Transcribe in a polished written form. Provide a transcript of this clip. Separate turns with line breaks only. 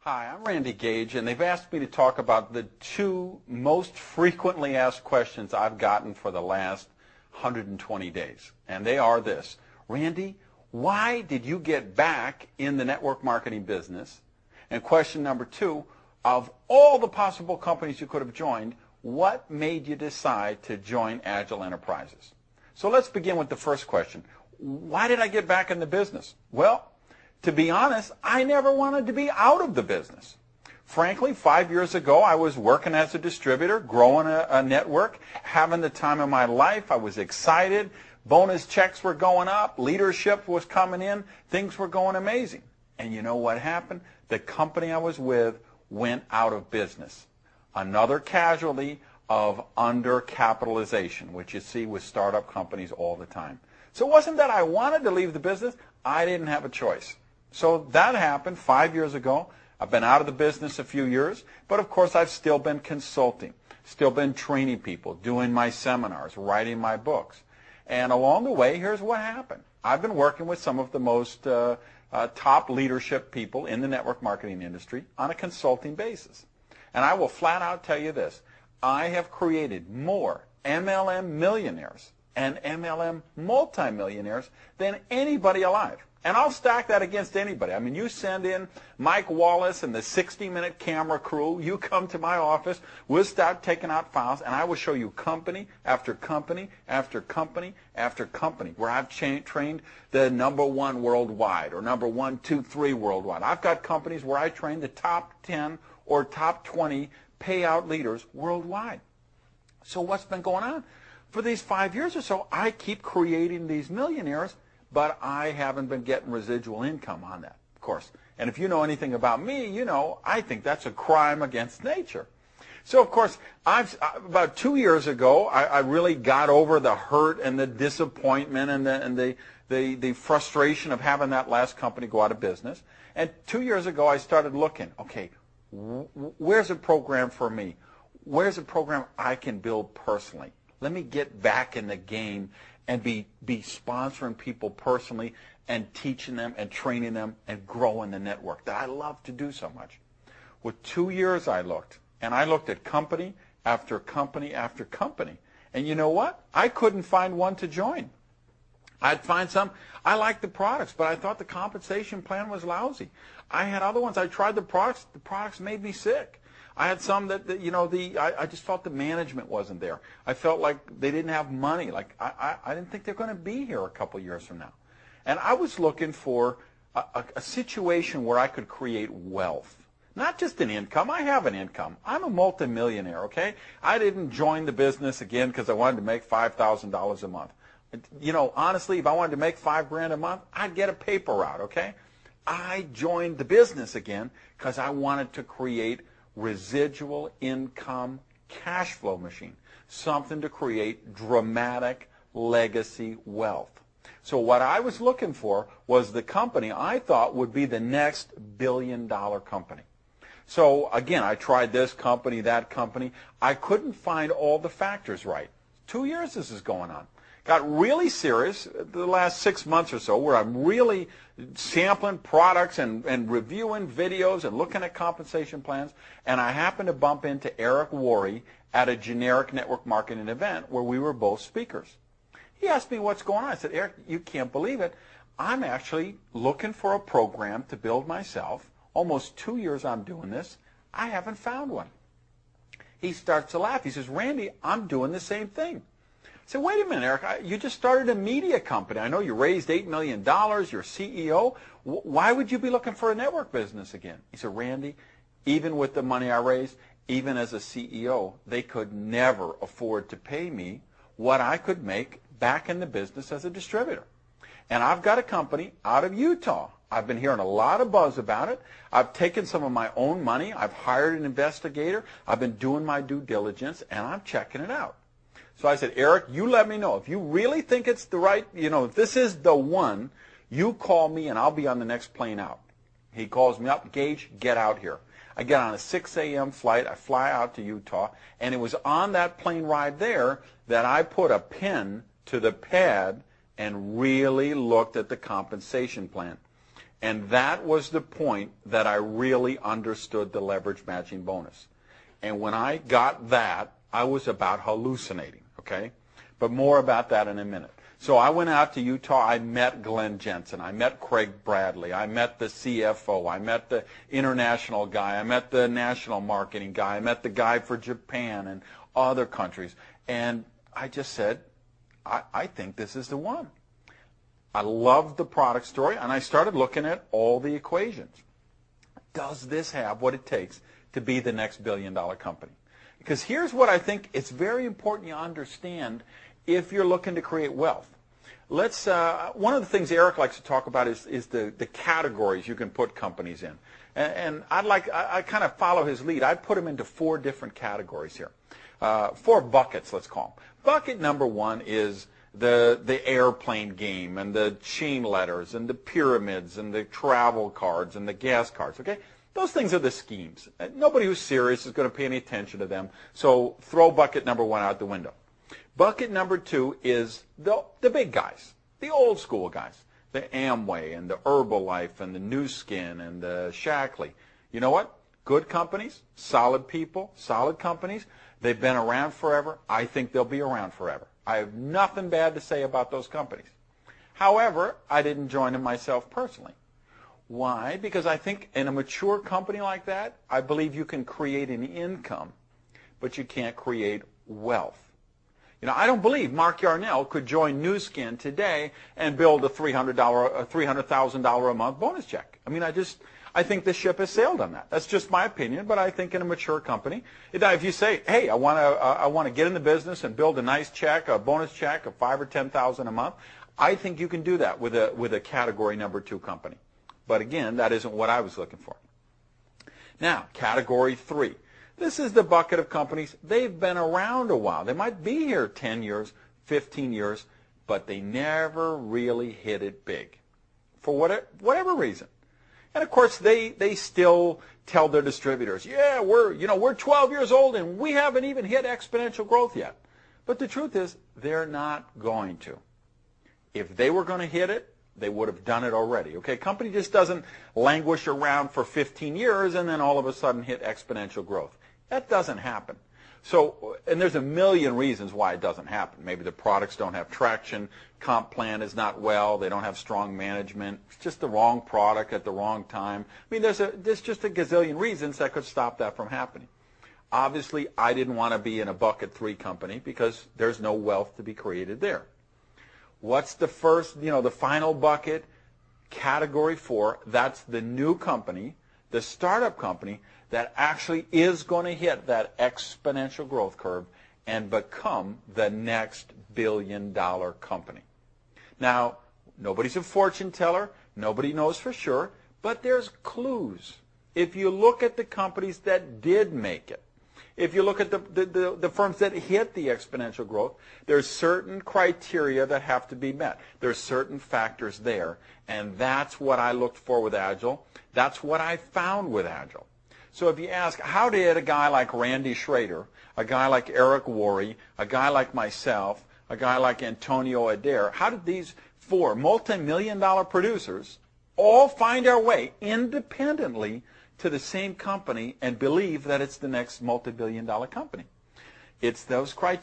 Hi, I'm Randy Gage, and they've asked me to talk about the two most frequently asked questions I've gotten for the last 120 days. And they are this: Randy, why did you get back in the network marketing business? And question number two, of all the possible companies you could have joined, what made you decide to join Agel Enterprises? So let's begin with the first question. Why did I get back in the business? Well, to be honest, I never wanted to be out of the business. Frankly, 5 years ago, I was working as a distributor, growing a network, having the time of my life. I was excited. Bonus checks were going up. Leadership was coming in. Things were going amazing. And you know what happened? The company I was with went out of business. Another casualty of undercapitalization, which you see with startup companies all the time. So it wasn't that I wanted to leave the business. I didn't have a choice. So that happened 5 years ago. I've been out of the business a few years, but of course I've still been consulting, still been training people, doing my seminars, writing my books. And along the way, here's what happened. I've been working with some of the most top leadership people in the network marketing industry on a consulting basis. And I will flat out tell you this: I have created more MLM millionaires and MLM multimillionaires than anybody alive. And I'll stack that against anybody. I mean, you send in Mike Wallace and the 60-minute camera crew, you come to my office, we'll start taking out files, and I will show you company after company after company after company where I've trained the #1 worldwide or number 1, 2, 3 worldwide. I've got companies where I train the top 10 or top 20 payout leaders worldwide. So what's been going on? For these 5 years or so, I keep creating these millionaires, but I haven't been getting residual income on that, of course. And if you know anything about me, you know I think that's a crime against nature. So, of course, about 2 years ago, I really got over the hurt and the disappointment and the frustration of having that last company go out of business. And 2 years ago, I started looking, okay, where's a program for me? Where's a program I can build personally? Let me get back in the game and be sponsoring people personally and teaching them and training them and growing the network that I love to do so much. With 2 years I looked at company after company after company. And you know what? I couldn't find one to join. I'd find some. I liked the products, but I thought the compensation plan was lousy. I had other ones. I tried the products made me sick. I had some that I just felt the management wasn't there. I felt like they didn't have money. Like I didn't think they're going to be here a couple years from now. And I was looking for a situation where I could create wealth. Not just an income. I have an income. I'm a multimillionaire, okay? I didn't join the business again because I wanted to make $5,000 a month. You know, honestly, if I wanted to make $5,000 a month, I'd get a paper route, okay? I joined the business again because I wanted to create residual income cash flow machine, something to create dramatic legacy wealth. So what I was looking for was the company I thought would be the next billion-dollar company. So again, I tried this company, that company. I couldn't find all the factors right. 2 years this is going on. Got really serious the last 6 months or so, where I'm really sampling products and reviewing videos and looking at compensation plans. And I happened to bump into Eric Worre at a generic network marketing event where we were both speakers. He asked me what's going on. I said, Eric, you can't believe it. I'm actually looking for a program to build myself. Almost 2 years I'm doing this. I haven't found one. He starts to laugh. He says, Randy, I'm doing the same thing. I said, wait a minute, Eric, you just started a media company. I know you raised $8 million. You're CEO. Why would you be looking for a network business again? He said, Randy, even with the money I raised, even as a CEO, they could never afford to pay me what I could make back in the business as a distributor. And I've got a company out of Utah. I've been hearing a lot of buzz about it. I've taken some of my own money. I've hired an investigator. I've been doing my due diligence, and I'm checking it out. So I said, Eric, you let me know. If you really think it's the right, if this is the one, you call me and I'll be on the next plane out. He calls me up, Gage, get out here. I get on a 6 a.m. flight. I fly out to Utah. And it was on that plane ride there that I put a pen to the pad and really looked at the compensation plan. And that was the point that I really understood the leverage matching bonus. And when I got that, I was about hallucinating, okay? But more about that in a minute. So I went out to Utah. I met Glenn Jensen. I met Craig Bradley. I met the CFO. I met the international guy. I met the national marketing guy. I met the guy for Japan and other countries. And I just said, I think this is the one. I loved the product story, and I started looking at all the equations. Does this have what it takes to be the next billion-dollar company? Because here's what I think it's very important you understand if you're looking to create wealth. Let's one of the things Eric likes to talk about is the categories you can put companies in. And I kind of follow his lead. I put them into 4 different categories here. 4 buckets, let's call them. Bucket number 1 is the airplane game and the chain letters and the pyramids and the travel cards and the gas cards, okay? Those things are the schemes. Nobody who's serious is going to pay any attention to them, so throw bucket number 1 out the window. Bucket number 2 is the big guys, the old school guys, the Amway and the Herbalife and the New Skin and the Shackley. You know what? Good companies, solid people, solid companies. They've been around forever. I think they'll be around forever. I have nothing bad to say about those companies. However, I didn't join them myself personally. Why? Because I think in a mature company like that, I believe you can create an income, but you can't create wealth. You know, I don't believe Mark Yarnell could join New Skin today and build a $300,000 a month bonus check. I mean, I think the ship has sailed on that. That's just my opinion, but I think in a mature company, if you say, hey, I want to get in the business and build a nice check, a bonus check of $5,000 or $10,000 a month, I think you can do that with a category number 2 company. But again, that isn't what I was looking for. Now, category 3. This is the bucket of companies. They've been around a while. They might be here 10 years, 15 years, but they never really hit it big for whatever reason. And of course, they still tell their distributors, yeah, we're 12 years old and we haven't even hit exponential growth yet. But the truth is, they're not going to. If they were going to hit it, they would have done it already. Okay, company just doesn't languish around for 15 years and then all of a sudden hit exponential growth. That doesn't happen. So, and there's a million reasons why it doesn't happen. Maybe the products don't have traction, comp plan is not well, they don't have strong management, it's just the wrong product at the wrong time. I mean, there's just a gazillion reasons that could stop that from happening. Obviously, I didn't want to be in a bucket 3 company because there's no wealth to be created there. What's the first, the final bucket? Category 4, that's the new company, the startup company that actually is going to hit that exponential growth curve and become the next billion-dollar company. Now, nobody's a fortune teller. Nobody knows for sure, but there's clues. If you look at the companies that did make it, if you look at the firms that hit the exponential growth, there's certain criteria that have to be met. There's certain factors there, and that's what I looked for with Agile. That's what I found with Agile. So if you ask, how did a guy like Randy Schrader, a guy like Eric Worre, a guy like myself, a guy like Antonio Adair, how did these 4 multi-million-dollar producers all find our way independently to the same company and believe that it's the next multi-billion-dollar company? It's those criteria.